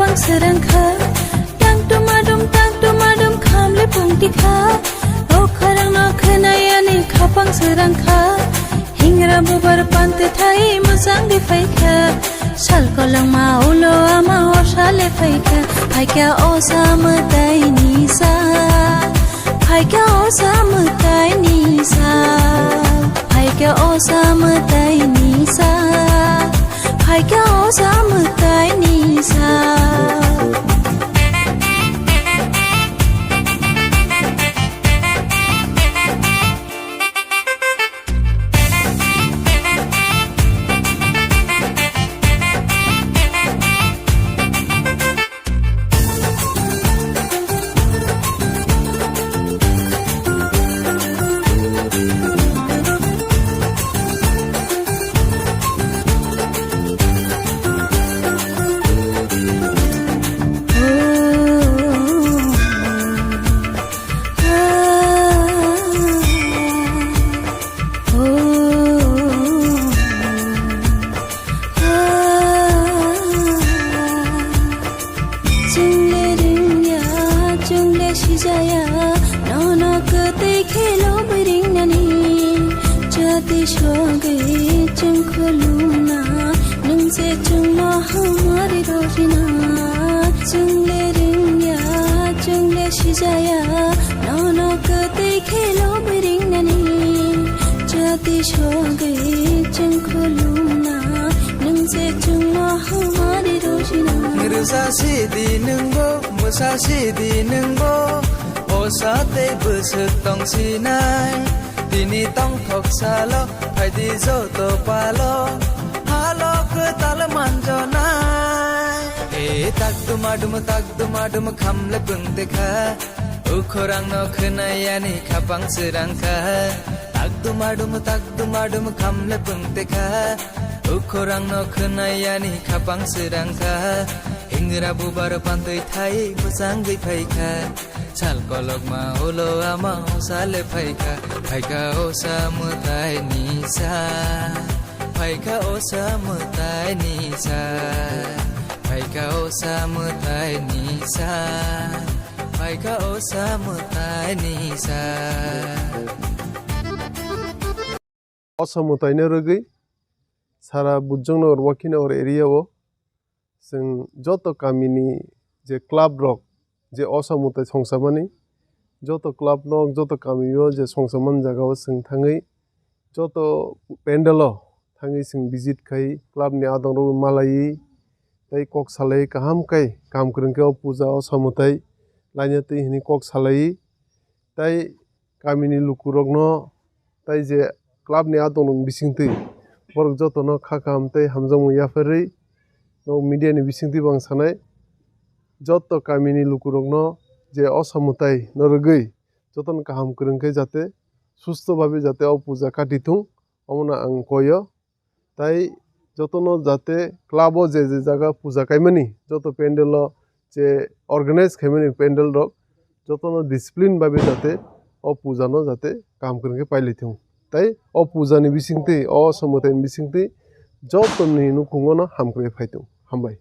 kapang serangka tang tumadum khamle pungtika o kharang no khnayani kapang serangka hingra bubar pante thai muzang di phaika sal kolang ma ulo ama osale phaika phaika osam tai nisa phaika osam tai nisa phaika osam tai nisa phaika osam tai nisa Jaya nono kete khelo bring nani jati shoge chungkhuluna nung se chunglo hamari rojina chungle ringya chungle shijaya nono kete khelo bring nani jati shoge chungkhuluna nung se chunglo hamari rojina mirza sidi nungbo musa sidi nungbo osate busuk tong sinai tini tong thok salo phaidi jo to palo halo ke tal manjonai e tak dumadum khamle pung dekha ukhorang no khnayani khapang sirangka tak dumadum khamle pung dekha ukhorang no khnayani khapang sirangka hingra bubar pandai thai musang gi phaika sal kolok ma ulo ama osale phaika phaika osam tai nisa phaika osam tai nisa phaika osam tai nisa phaika osam tai nisa অসমতাইনো রগৈ সারা বুজংনগর ওয়াকিনগর এরিয়াও जों যত গামিনি যে club rock যে অসমতাই সংসামানি যত club knock যত গামিও যে সংসামান জায়গাও जों थाङै যত পেন্ডেল थाङै जों ভিজিট খাই ক্লাবনি আদং রগ মালাই তাই কক সালাই কাহাম কাই কাম করংকেও পূজা অসমতাই লাইনাতে হিনি কক সালাই তাই গামিনি লুকুরগনো তাই যে ক্লাবনি আদং বিসিংতৈ বরক যতনো খাকাম তাই হামজামু ইয়াফাरै no media ni bisingti bang sanai joto kamini lukurokno je osamutai norogoi joton kaham kurungkai jate susto bhabe jate o puja katitung omona ang koyo tai jotono jate club o je jaga puja kaimani joto pendel je organize kaimani pendel rok jotono discipline bhabe jate o puja no jate kaham kurungkai pailitung tai o puja ni bisingti o osamutai ni bisingti joto ni nukungono hamkrai phaitung hambai।